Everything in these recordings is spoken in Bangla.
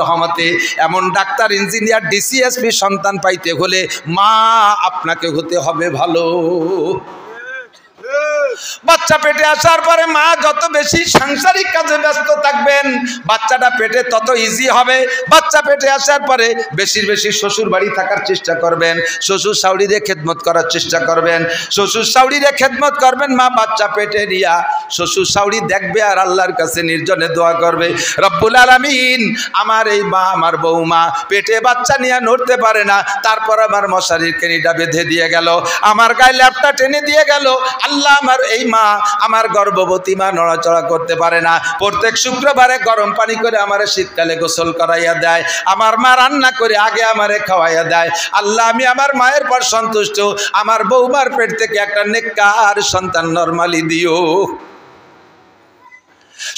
রহমতে এমন ডাক্তার, ইঞ্জিনিয়ার, ডিসিএসপি সন্তান পাইতে হলে মা আপনাকে হতে হবে ভালো। বাচ্চা পেটে আসার পরে মা যত বেশি সাংসারিক কাজে ব্যস্ত থাকবেন, বাচ্চাটা পেটে তত ইজি হবে। বাচ্চা পেটে আসার পরে বেশি বেশি শ্বশুর বাড়ি থাকার চেষ্টা করবেন, শ্বশুর শাশুড়িরে খেদমত করার চেষ্টা করবেন, শ্বশুর শাশুড়িরে খেদমত করবেন। মা বাচ্চা পেটে নিয়া শ্বশুর শাশুড়ি দেখবে আর আল্লাহর কাছে নির্জনে দোয়া করবে, রব্বুল আলামিন আমার এই মা, আমার বৌমা পেটে বাচ্চা নিয়ে নড়তে পারে না, তারপর আমার মশারির কেনিটা বেঁধে দিয়ে গেল, আমার গায়ে ল্যাপটা টেনে দিয়ে গেল। আল্লাহ আমার এই মা, আমার গর্ভবতী মা নড়াচড়া করতে পারে না, প্রত্যেক শুক্রবারে গরম পানি করে আমারে শীতকালে গোসল করাইয়া দেয়, আমার মা রান্না করে আগে আমারে খাওয়াইয়া দেয়। আল্লাহ আমি আমার মায়ের পর সন্তুষ্ট, আমার বৌমার পেট থেকে একটা নেককার সন্তান নরমালি দিও।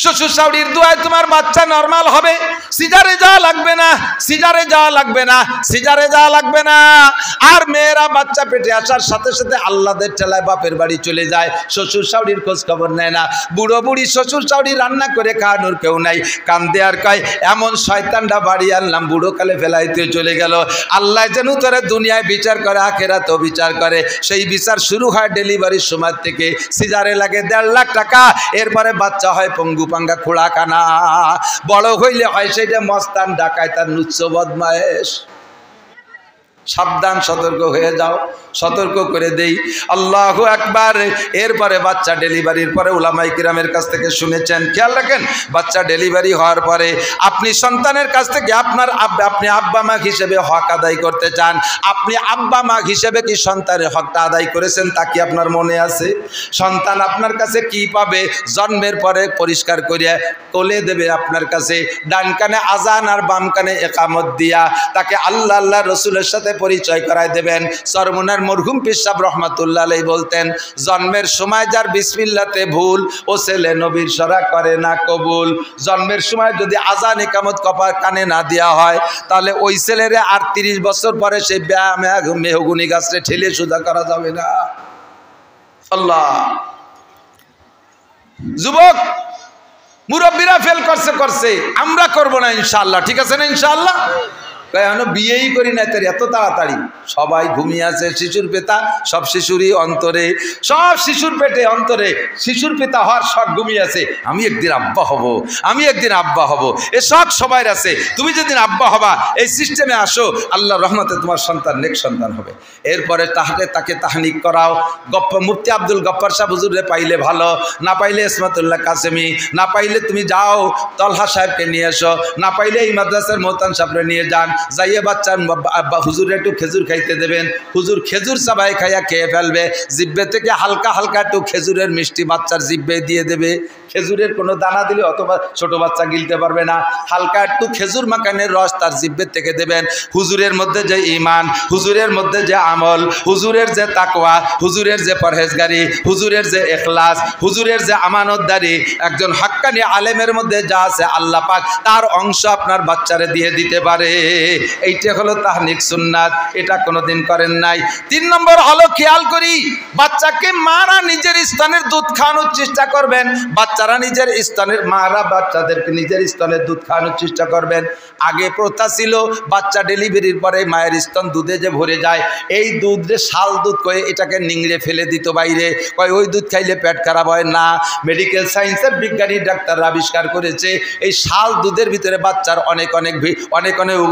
শ্বশুর শাশুড়ির দোয়ায় তোমার বাচ্চা নরমাল হবে, সিজারে যাওয়া লাগবে না, সিজারে যাওয়া লাগবে না, সিজারে যাওয়া লাগবে না। আর মেয়েরা বাচ্চা পেটে আসার সাথে সাথে আল্লাদের ঠেলায় বাপের বাড়ি চলে যায়, শ্বশুর শাশুড়ির খোঁজ খবর নেয় না। বুড়ো বুড়ি শ্বশুর শাশুড়ি রান্না করে খাওয়ানোর কেউ নাই, কান্দে আর কয় এমন শয়তানটা বাড়ি আনলাম বুড়ো কালে ফেলাইতে চলে গেল। আল্লাহ যেন তোরা দুনিয়ায় বিচার করে, আখেরাতেও বিচার করে। সেই বিচার শুরু হয় ডেলিভারির সময় থেকে, সিজারে লাগে 1.5 লাখ টাকা, এরপরে বাচ্চা হয় পঙ্গু পাঙ্গা খোড়া কানা, বড় হইলে হয় সেটা মস্তান ডাকায় তার নুচ্ছ বদমায়েশ। সাবধান, সতর্ক হয়ে যাও, সতর্ক করে দেই। আল্লাহু আকবার। এরপরে বাচ্চা ডেলিভারির পরে উলামায়ে কিরামের কাছ থেকে শুনেছেন, খেয়াল রাখেন, বাচ্চা ডেলিভারি হওয়ার পরে আপনি সন্তানের কাছ থেকে আপনি আব্বা মা হিসেবে হক আদায় করতে চান, আপনি আব্বা মা হিসেবে কি সন্তানের হকটা আদায় করেছেন তা কি আপনার মনে আছে? সন্তান আপনার কাছে কি পাবে? জন্মের পরে পরিষ্কার করিয়া কোলে দেবে আপনার কাছে, ডান কানে আজান আর বাম কানে একামত দিয়া তাকে আল্লাহ আল্লাহ রসুলের সাথে পরিচয় করায় দেবেন। চরমুনার মরহুম পীর সাহেব রহমাতুল্লাহ আলাইহি বলতেন, জন্মের সময় যার বিসমিল্লাতে ভুল, ও ছেলে নবীর সরা করে না কবুল। জন্মের সময় যদি আজান একামত কপার কানে না দেওয়া হয়, তাহলে ওই ছেলেরে আর 30 বছর পরে সেই মেহগুনি গাছরে ঠেলে সোজা করা যাবে না। আল্লাহ, যুবক মুরব্বীরা ফেল করছে, আমরা করব না ইনশাআল্লাহ, ঠিক আছে না ইনশাআল্লাহ? এখনো বিয়েই করি না, তার এত তাড়াতাড়ি সবাই ঘুমিয়ে আছে। শিশুর পিতা, সব শিশুরই অন্তরে, সব শিশুর পেটে অন্তরে শিশুর পিতা হওয়ার শখ ঘুমিয়ে আছে। আমি একদিন আব্বা হব, আমি একদিন আব্বা হব, এ শখ সবাই আছে। তুমি যেদিন আব্বা হবা এই সিস্টেমে আসো, আল্লাহ রহমতে তোমার সন্তান নেক সন্তান হবে। এরপরে তাকে তাহনিক করাও। মুফতি আব্দুল গফফার সাহেব হুজুরে পাইলে ভালো, না পাইলে ইসমাতুল্লাহ কাসেমি, না পাইলে তুমি যাও তলহা সাহেবকে নিয়ে এসো, না পাইলে এই মাদ্রাসার মোহতান সাহেবরে নিয়ে যান, যাইয়ে বাচ্চার হুজুরে একটু খেজুর খাইতে দেবেন। হুজুর খেজুর চাবাই খাইয়া খেয়ে ফেলবে, জিব্বে থেকে হালকা হালকা একটু খেজুরের মিষ্টি বাচ্চার জিব্বে দিয়ে দেবে। খেজুরের কোনো দানা দিলে অথবা ছোট বাচ্চা গিলতে পারবে না, হালকা একটু খেজুর মাখানের রস তার জিব্বের থেকে দেবেন। হুজুরের মধ্যে যে ঈমান, হুজুরের মধ্যে যে আমল, হুজুরের যে তাকওয়া, হুজুরের যে পরহেজগারি, হুজুরের যে ইখলাস, হুজুরের যে আমানতদারি, একজন হাক্কানি আলেমের মধ্যে যা আছে আল্লাহ পাক তার অংশ আপনার বাচ্চারে দিয়ে দিতে পারে। এইটা হলো তাহনিক সুন্নাত, এটা কোনোদিন করেন নাই। 3 নম্বর হলো, খেয়াল করি, বাচ্চাকে মারা নিজের স্তনের দুধ খাওয়ানোর চেষ্টা করবেন। বাচ্চারা নিজের স্তনের, মারা বাচ্চাদেরকে নিজের স্তনের দুধ খাওয়ানোর চেষ্টা করবেন। আগে প্রথা ছিল বাচ্চা ডেলিভারির পরে মায়ের স্তন দুধে যে ভরে যায়, এই দুধ রে শাল দুধ কয়ে এটাকে নিংড়ে ফেলে দিত বাইরে, কয় ওই দুধ খাইলে পেট খারাপ হয় না। মেডিকেল সায়েন্সের বিজ্ঞানী ডাক্তাররা আবিষ্কার করেছে এই শাল দুধের ভিতরে বাচ্চার অনেক অনেক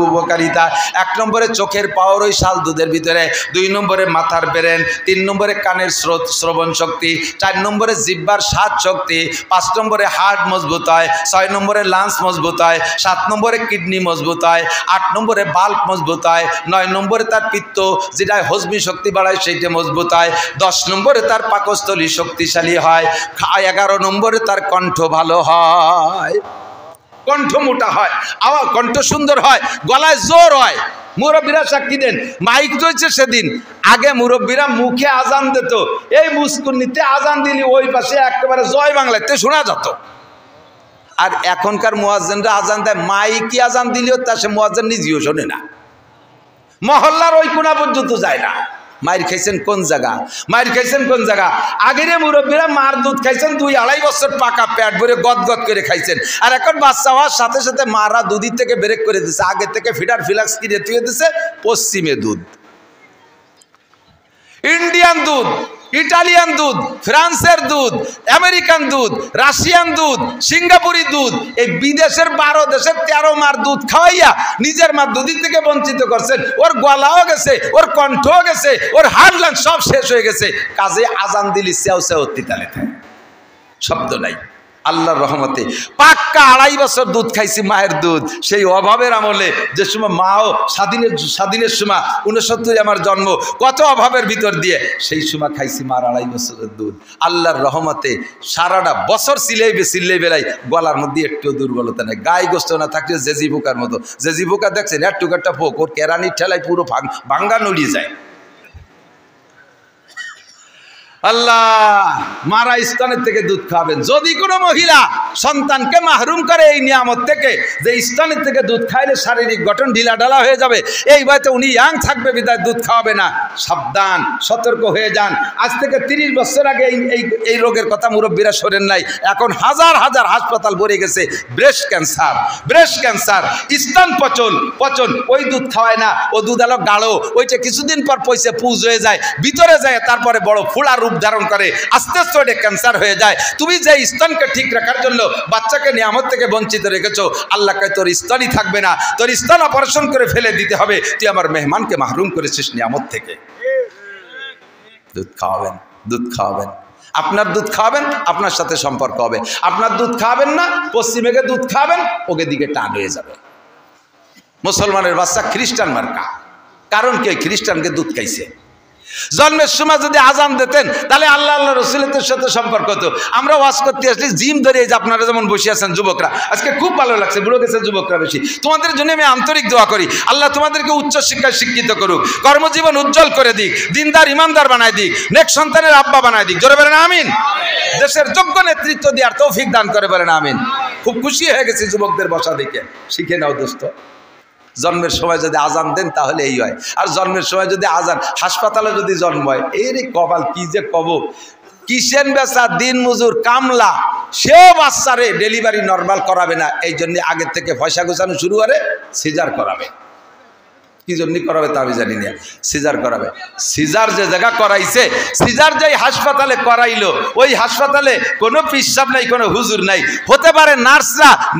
উপকারিতা। 1 নম্বরে চোখের পাওয়ার ওই শাল দুধের ভিতরে, 2 নম্বরে মাথার ব্রেন, 3 নম্বরে কানের শ্রবণ শক্তি, 4 নম্বরে জিহ্বার স্বাদ শক্তি, 5 নম্বরে হার্ট মজবুত হয়, 6 নম্বরে লাংস মজবুত হয়, 7 নম্বরে কিডনি মজবুত হয়, 8 নম্বরে বাল্ব মজবুত হয়, 9 নম্বরে তার পিত্ত যেটা হজমি শক্তি বাড়ায় সেইটা মজবুত হয়, 10 নম্বরে তার পাকস্থলী শক্তিশালী হয়, 11 নম্বরে তার কণ্ঠ ভালো হয়, কণ্ঠ মোটা হয়, আওয়াজ কণ্ঠ সুন্দর হয়, গলায় জোর হয়। মুরব্বীরা সাক্ষী দেন, মাইক রয়েছে সেদিন, আগে মুরব্বীরা মুখে আজান দিত, এই মুস্কুনিতে আজান দিলি ওই পাশে একেবারে জয় বাংলাতে শোনা যেত। আর এখনকার মুয়াজ্জিনরা আজান দেয়, মাইকে আজান দিলেও তা সে মুয়াজ্জিন নিজেও শোনে না, মহল্লার ওই কোনা পর্যন্ত যায় না। মায়ের খাইছেন কোন জায়গা? মায়ের খাইছেন কোন জায়গা? আগের মুরব্বীরা মার দুধ খাইছেন 2-2.5 বছর পাকা পেট ভরে গদগদ করে খাইছেন, আর এখন বাচ্চা হওয়ার সাথে সাথে মারা দুধের থেকে ব্রেক করে দিচ্ছে। আগে থেকে ফিডার ফিলাক্স কিনে তুলে দিচ্ছে পশ্চিমে দুধ, ইন্ডিয়ান দুধ, ইটালিয়ান দুধ, ফ্রান্সের দুধ, আমেরিকান দুধ, রাশিয়ান দুধ, সিঙ্গাপুরি দুধ, এই বিদেশের 12 দেশের 13 মার দুধ খাওয়াইয়া নিজের মা দুধের থেকে বঞ্চিত করছেন। ওর গলাও গেছে, ওর কণ্ঠও গেছে, ওর হাড়লান সব শেষ হয়ে গেছে। কাজে আজান দিলি সেও সেও তিতালে থাকে, শব্দ নাই। আল্লাহর রহমতে পাক্কা 2.5 বছর দুধ খাইছি, মায়ের দুধ। সেই অভাবের আমলে যে সময় মাও স্বাধীনের সময় 69 আমার জন্ম, কত অভাবের ভিতর দিয়ে সেই সময় খাইছি মার 2.5 বছরের দুধ। আল্লাহর রহমতে সারাটা বছর সিলাই বেলাই, গলার মধ্যে একটু দুর্বলতা নেই। গায়ে গোস্ত না থাকলে জেজি পোকার মতো। জেজি পোকা দেখছেন একটু একটা পোক, ওর কেরানির ঠেলায় পুরো ভাঙ্গা নড়িয়ে যায়। আল্লাহ, মারা স্তনের থেকে দুধ খাবেন। যদি কোনো মহিলা সন্তানকে মাহরুম করে এই নিয়ামত থেকে, যে স্তনের থেকে দুধ খাইলে শারীরিক গঠন ঢিলাঢালা হয়ে যাবে, এই বয়সে উনি ইয়াং থাকবে বিদায় দুধ খাওয়াবে না, সাবধান, সতর্ক হয়ে যান। আজ থেকে 30 বছর আগে এই রোগের কথা মুরব্বীরা শোনেন নাই, এখন হাজার হাজার হাসপাতাল ভরে গেছে। ব্রেস্ট ক্যান্সার, স্তন পচন, ওই দুধ খাওয়ায় না, ও দুধ আলো গাঢ়, ওইটা কিছুদিন পর পয়সা পুজ হয়ে যায়, ভিতরে যায়, তারপরে বড় ফুলা রূপ ধারণ করে, আস্তে আস্তে ওটা ক্যান্সার হয়ে যায়। তুমি যে স্তনকে ঠিক রাখার জন্য বাচ্চাকে নিয়ামত থেকে বঞ্চিত রেখেছো, আল্লাহ কয় তোর স্তনই থাকবে না, তোর স্তন অপারেশন করে ফেলে দিতে হবে। তুই আমার মেহমানকে মাহরুম করেছিস নিয়ামত থেকে। দুধ খাওয়াবেন, আপনার দুধ খাওয়াবেন, আপনার সাথে সম্পর্ক হবে। আপনার দুধ খাওয়াবেন না, পশ্চিমেকে দুধ খাওয়াবেন, ওকে দিকে টান হয়ে যাবে। মুসলমানের বাচ্চা খ্রিস্টান মার্কা, কারণ কি খ্রিস্টানকে দুধ খাইছে। জন্মের সময় যদি আজান দিতেন তাহলে আল্লাহ রসুলের সাথে সম্পর্ক হতো। আমরা ওয়াজ করতে আসলে জিম ধরে, এই যে আপনারা যেমন বসে আছেন যুবকরা, আজকে খুব ভালো লাগছে, বুড়ো গেছে যুবকরা বেশি। তোমাদের জন্য আমি আন্তরিক দোয়া করি, আল্লাহ তোমাদেরকে উচ্চ শিক্ষায় শিক্ষিত করুক, কর্মজীবন উজ্জ্বল করে দিক, দিনদার ইমানদার বানায় দিক, নেক সন্তানের আব্বা বানায় দিক। জোরে বলেন আমিন। দেশের যোগ্য নেতৃত্ব দেওয়ার তৌফিক দান করে বলেন আমিন। খুব খুশি হয়ে গেছি যুবকদের বসা দেখে। শিখে নাও দোস্ত, জন্মের সময় যদি আজান দেন তাহলে এই হয়। আর জন্মের সময় যদি আজান, হাসপাতালে যদি জন্ম হয়, এই রে কপাল, কি যে কব। কিষেন বেচা দিন মজুর কামলা, সেও বাচ্চারে ডেলিভারি নর্মাল করাবে না, এই জন্য আগের থেকে পয়সা গোছানো শুরু করে সিজার করাবে। কি জন্য করাবে তা আমি জানি না, সিজার করাবে। সিজার যে জায়গা করাইছে, সিজার যেই হাসপাতালে করাইলো, ওই হাসপাতালে কোনো পিসাব নাই, কোনো হুজুর নাই। হতে পারে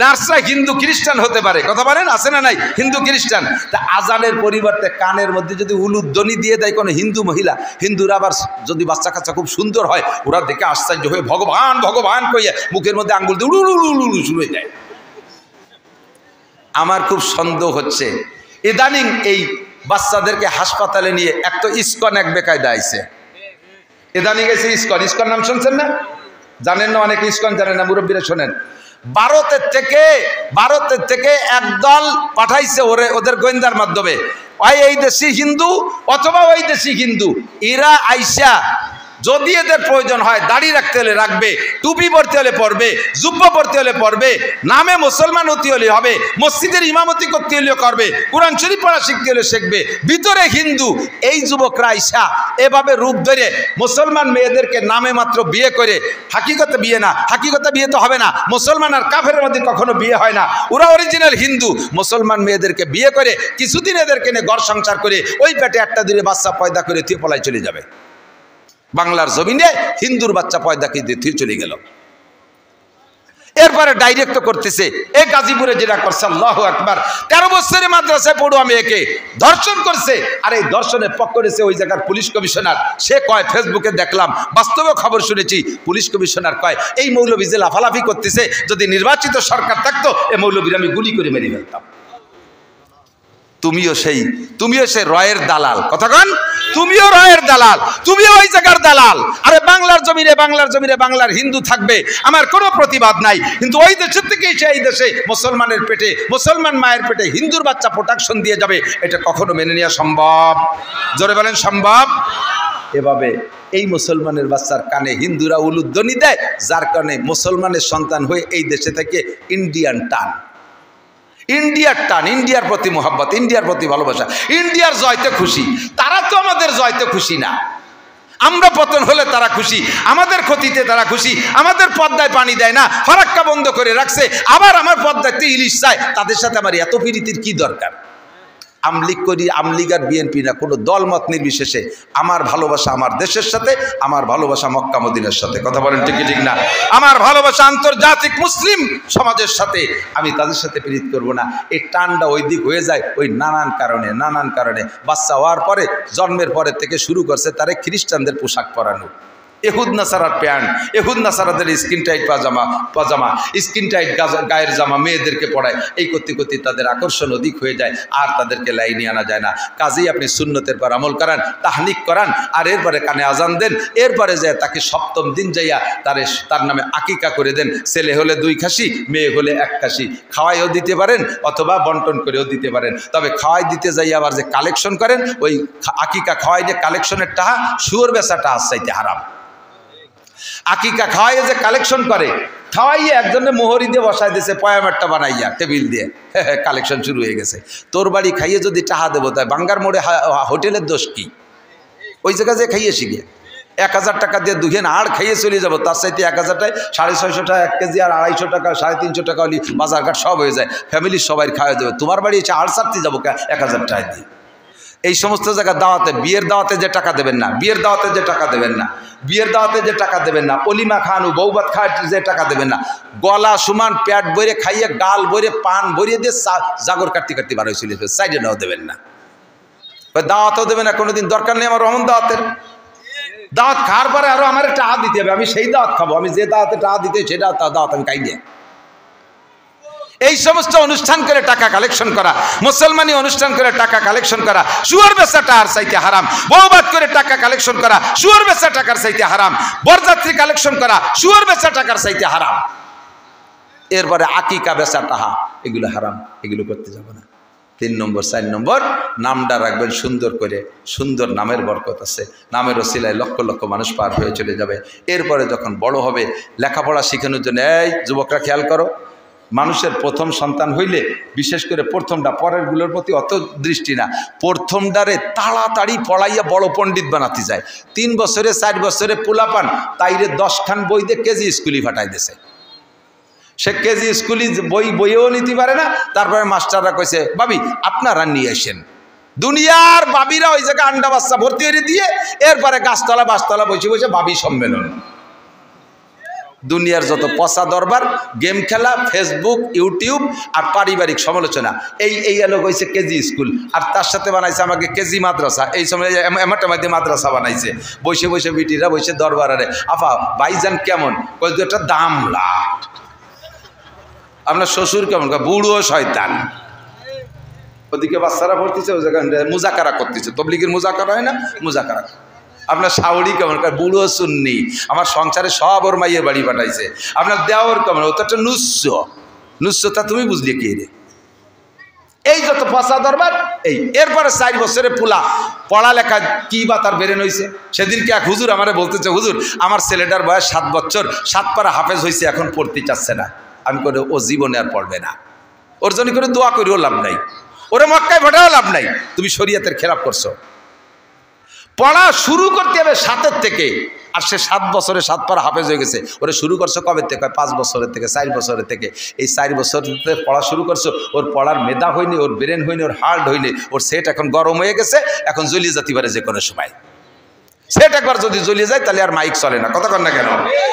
নার্সরা হিন্দু খ্রিস্টান হতে পারে, কথা বলেন, আছে না নাই হিন্দু খ্রিস্টান। তা আজানের পরিবর্তে কানের মধ্যে যদি উলুধ্বনি দিয়ে দেয় কোনো হিন্দু মহিলা, হিন্দুরা আবার যদি বাচ্চা কাচ্চা খুব সুন্দর হয়, ওরা দেখে আশ্চর্য হয়ে ভগবান ভগবান কইয়া মুখের মধ্যে আঙ্গুল দিয়ে উলু শুরু হয়ে যায়। আমার খুব সন্দেহ হচ্ছে ইদানিং এই বাচ্চাদেরকে হাসপাতালে নিয়ে একটা ইস্কন এক বেকায়দা আইছে। ইদানিং এসে ইস্কন নাম শুনছেন না? জানেন না, অনেকে ইস্কন জানেন না, মুরব্বীরা শোনেন। ভারতের থেকে একদল পাঠাইছে ওদের গোয়েন্দার মাধ্যমে, এই দেশি হিন্দু অথবা ওই দেশি হিন্দু, এরা আইসা যদি এদের প্রয়োজন হয় দাড়ি রাখতে হলে রাখবে, টুপি পরতে হলে পরবে, জুব্বা পরতে হলে পরবে, নামে মুসলমান হতে হলে হবে, মসজিদের ইমামতি করতে হলে করবে, কোরআন শরীফ পড়া শিখতে হলে শিখবে, ভিতরে হিন্দু। এই যুবকরা আইসা এভাবে রূপ ধরে মুসলমান মেয়েদেরকে নামে মাত্র বিয়ে করে, হাকিকতে বিয়ে না, হাকিকতে বিয়ে তো হবে না, মুসলমান আর কাফেরের মধ্যে কখনো বিয়ে হয় না, ওরা অরিজিনাল হিন্দু। মুসলমান মেয়েদেরকে বিয়ে করে কিছুদিন এদেরকে নিয়ে ঘর সংসার করে ওই পেটে একটা দূরে বাচ্চা পয়দা করে তুই পলায় চলে যাবে। বাংলার জমিনে হিন্দুর বাচ্চা পয়দাকে দিয়ে চলে গেল। এরপরে ডাইরেক্ট করতেছে এই গাজীপুরে যেটা করছে, আল্লাহু আকবার, 13 বছরের মাদ্রাসায় পড়ুয়া মেয়েকে ধর্ষণ করছে। আর এই ধর্ষণের পক্ষ করেছে ওই জায়গার পুলিশ কমিশনার। সে কয়, ফেসবুকে দেখলাম, বাস্তবে খবর শুনেছি, পুলিশ কমিশনার কয় এই মৌলবী যে লাফালাফি করতেছে, যদি নির্বাচিত সরকার থাকতো এই মৌলবীর আমি গুলি করে মেরে ফেলতাম। তুমিও সেই রয়ের দালাল, কথা কন, তুমিও রয়ের দালাল, তুমিও ওই জায়গার দালাল। আরে বাংলার জমিনে বাংলার হিন্দু থাকবে, আমার কোনো প্রতিবাদ নাই, কিন্তু ওই দেশের থেকে এই দেশে মুসলমানের পেটে, মুসলমান মায়ের পেটে হিন্দুর বাচ্চা প্রোটেকশন দিয়ে যাবে, এটা কখনো মেনে নেওয়া সম্ভব? জোরে বলেন সম্ভব? এভাবে এই মুসলমানের বাচ্চার কানে হিন্দুরা উলুধ্বনি দেয়, যার কারণে মুসলমানের সন্তান হয়ে এই দেশে থেকে ইন্ডিয়ান টান। ইন্ডিয়ার টান, ইন্ডিয়ার প্রতি মোহাব্বত, ইন্ডিয়ার প্রতি ভালোবাসা, ইন্ডিয়ার জয়তে খুশি। তারা তো আমাদের জয়তে খুশি না। আমরা পতন হলে তারা খুশি, আমাদের ক্ষতিতে তারা খুশি। আমাদের পদ্মায় পানি দেয় না, ফারাক্কা বন্ধ করে রাখছে, আবার আমার পদ্মাতে ইলিশ চায়। তাদের সাথে আমার এত প্রীতির কি দরকার? আমলিগ করি, আমলিগ আর বিএনপি না, কোনো দলমত নির্বিশেষে আমার ভালোবাসা আমার দেশের সাথে, আমার ভালোবাসা মক্কা মদিনার সাথে। কথা বলেন ঠিক ঠিক না? আমার ভালোবাসা আন্তর্জাতিক মুসলিম সমাজের সাথে, আমি তাদের সাথে প্রীত করব না। এই টানটা ওই দিক হয়ে যায় ওই নানান কারণে। বাচ্চা হওয়ার পরে, জন্মের পরে থেকে শুরু করছে তারে খ্রিস্টানদের পোশাক পরানো, এহুদ নাসারার প্যান্ট, এহুদ নাসারাদের স্কিন টাইট পাজামা, স্কিন টাইট গায়ের জামা মেয়েদেরকে পড়ায়। এই করতে তাদের আকর্ষণ অধিক হয়ে যায়, আর তাদেরকে লাইনে আনা যায় না। কাজেই আপনি সুন্নতের পর আমল করান, তাহনিক করান, আর এরপরে কানে আজান দেন। এরপরে যায় তাকে সপ্তম দিন যাইয়া তার নামে আকিকা করে দেন। ছেলে হলে 2 খাসি, মেয়ে হলে 1 খাসি। খাওয়াইও দিতে পারেন অথবা বন্টন করেও দিতে পারেন। তবে খাওয়াই দিতে যাইয়া আবার যে কালেকশন করেন, ওই আকিকা খাওয়াই যে কালেকশনের টাকা, শুয়োর বেচা টাকা চাইতে হারাম। আকিকা খাওয়াইয়ে যে কালেকশন করে, খাওয়াইয়ে একজনে মোহরি দিয়ে বসায় দিয়েছে, পয়ামারটা বানাইয়া টেবিল দিয়ে, কালেকশন শুরু হয়ে গেছে। তোর বাড়ি খাইয়ে যদি টাহা দেবো, তাই বাঙ্গার মোড়ে হোটেলের দোষ কি? ওই জায়গা যে খাইয়ে শিখে 1000 টাকা দিয়ে দুঘেন আড় খাইয়ে চলে যাবো, তার চাইতে 1000 টাকায় 650 টাকা 1 কেজি, আর 250 টাকা 350 টাকা হলে বাজার ঘাট সব হয়ে যায়, ফ্যামিলির সবাই খাওয়া যাবে। তোমার বাড়ি এসে আড় ছাড়তে যাবো 1000 টাকা দিয়ে। এই সমস্ত জায়গায় দাওয়াতে, বিয়ের দাওয়াতে যে টাকা দেবেন না, বিয়ের দাওয়াতে যে টাকা দেবেন না, বিয়ের দাওয়াতে যে টাকা দেবেন না, অলিমা খানু বৌবাত খাওয়ার যে টাকা দেবেন না, গলা সমান প্যাট বইরে খাইয়ে, গাল বইরে, পান বইরে দিয়ে জাগর কাটতে বার হয়েছিল, সাইডে নাও দেবেন না। দাওয়াতও দেবেন না কোনোদিন, দরকার নেই আমার রহমান দাওয়াতের। দাওয়াত খাওয়ার পরে আরো আমার টাকা দিতে হবে, আমি সেই দাওয়াত খাবো, আমি যে দাওয়াতে টাকা দিতে সেটা দাওয়াত আমি খাই নিয়ে। এই সমস্ত অনুষ্ঠান করে টাকা কালেকশন করা, মুসলমানি অনুষ্ঠান করে টাকা কালেকশন করা, শুয়োর বেচা টাকার চাইতে হারাম। বউবাদ করে টাকা কালেকশন করা, শুয়োর বেচা টাকার চাইতে হারাম। বরযাত্রী কালেকশন করা, শুয়োর বেচা টাকার চাইতে হারাম। এরপরে আকিকা বেচা টাকা, এগুলো হারাম, এগুলো করতে যাব না। 3 নম্বর 4 নম্বর, নামটা রাখবেন সুন্দর করে। সুন্দর নামের বরকত আছে, নামের ওসিলায় লক্ষ লক্ষ মানুষ পার হয়ে চলে যাবে। এরপরে যখন বড় হবে, লেখাপড়া শেখানোর জন্য, এই যুবকরা খেয়াল করো, মানুষের প্রথম সন্তান হইলে বিশেষ করে প্রথমটা, পরেরগুলোর প্রতি অত দৃষ্টি না, প্রথমটারে তাড়াতাড়ি পড়াইয়া বড় পণ্ডিত বানাতে যায়। 3 বছরে 4 বছরে পোলাপান তাইরে 10 খান বই দিয়ে কেজি স্কুলে ফাটাই দিছে। সে কেজি স্কুলে বইও নিতে পারে না। তারপরে মাস্টাররা কইছে, বাবি আপনারা নিয়ে আসেন। দুনিয়ার বাবিরা ওই জায়গায় আন্ডা বাচ্চা ভর্তি করে দিয়ে, এরপরে গাছতলা বাসতলা বসে বসে বাবি সম্মেলন। দুনিয়ার যত পচা দরবার, গেম খেলা, ফেসবুক, ইউটিউব আর পারিবারিক সমালোচনা, এই লোক হয়েছে কেজি স্কুল। আর তার সাথে বানাইছে আমাকে কেজি মাদ্রাসা। এই সময় এমাটামাদি মাদ্রাসা বানাইছে। বসে বসে বিটিরা বসে দরবারে, আফা ভাইজান কেমন? কই একটা দামলা। আপনার শ্বশুর কেমন? বুড়ো শয়তান। ওদিকে বাচ্চারা পড়তেছে, ওই জায়গায় মুজাকারা করতেছে। তবলিগের মুজাকারা হয় না, মুজাকারা। আপনার শাওড়ি কেমন? বুড়ো সুন্নি, আমার সংসারে সব ওর মাইয়ের বাড়ি পাঠাইছে। আপনার দেওয়ার কেমন? ও তো একটা নুস্যতা তুমি বুঝলি কি রে? এই যত পচা দরবার এই। এরপরে 4 বছরে পোলা পড়ালেখা কি বা তার বেরেন হয়েছে। সেদিনকে এক হুজুর আমারে বলতেছে, হুজুর আমার ছেলেটার বয়স 7 বছর, 7 পারা হাফেজ হয়েছে, এখন পড়তে চাচ্ছে না। আমি করে, ও জীবনে আর পড়বে না, ওর জন্য করে দোয়া করিও লাভ নাই, ওরে মক্কায় পাঠাও লাভ নাই, তুমি শরীয়তের খেলাপ করছো। পড়া শুরু করতে হবে 7 থেকে। আর সে 7 বছরে 7 পারা হাফেজ হয়ে গেছে। ওরে শুরু করছো কবে থেকে? 5 বছরের থেকে, 4 বছরের থেকে। এই 4 বছর পড়া শুরু করছো, ওর পড়ার মেধা হয়নি, ওর ব্রেন হয়নি, ওর হার্ট হয়নি, ওর সেট এখন গরম হয়ে গেছে, এখন জ্বলিয়ে যেতে পারে যে কোনো সময়। সেট একবার যদি জ্বলিয়ে যায় তাহলে আর মাইক চলে না। কথা কন না কেন?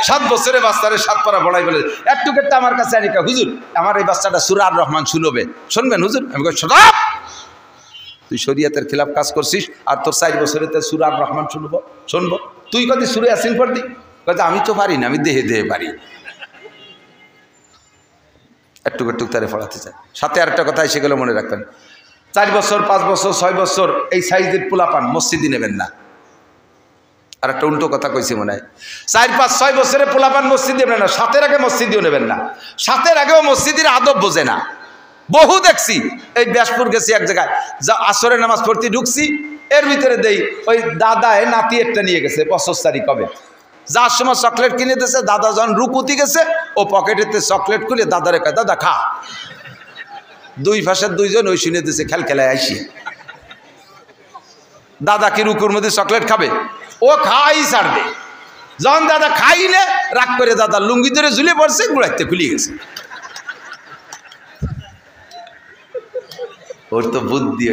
7 বছরে বাচ্চারে 7 পারা পড়াই বলে, একটু কেটে আমার কাছে আনিকা, হুজুর আমার এই বাচ্চাটা সূরা আর রহমান শুনবে, শুনবেন হুজুর? আমি কই, শোনাব, তুই শরীয়তের খেলাফ কাজ করছিস, আর তোর 4 বছরে সূরা আর রহমান শুনবো। তুই কত সূরা ইয়াসিন পড়বি? কত আমি তো পারি না, আমি দেহে দেহে পারি। একটু তারে পড়াতে চাই। সাথে আরেকটা কথা এসে গেলে মনে রাখবেন, 4 বছর 5 বছর 6 বছর এই সাইজের পোলাপান মসজিদে নেবেন না। আর একটা উল্টো কথা কইছি মনে হয়, 4, 5, 6 বছরে পোলাপান মসজিদে নেবেন না। 7-এর আগে মসজিদেও নেবেন না। 7-এর আগেও মসজিদের আদব বোঝে না। বহু দেখছি। এই ব্যাসপুর গেছি এক জায়গায়, যা আসরে নামাজ পড়তে ঢুকছি, এর ভিতরে দেই ওই দাদায় নাতি একটা নিয়ে গেছে 25 তারিখ হবে, যার সময় চকলেট কিনে দিয়েছে। দাদা যখন রুকুতি গেছে, ও পকেটেতে চকলেট খুলে দাদারে কয়, দাদা খা। দুই পাশের দুইজন ওই শুনে দিছে খেল খেলায় আইসি দাদা কি রুকুর মধ্যে চকলেট খাবে, ও খাই ছাড়বে। যখন দাদা খাই নে রাগ করে দাদা লুঙ্গি ধরে ঝুলে পড়ছে, গুড়াইতে খুলে গেছে। ওর তো বুদ্ধি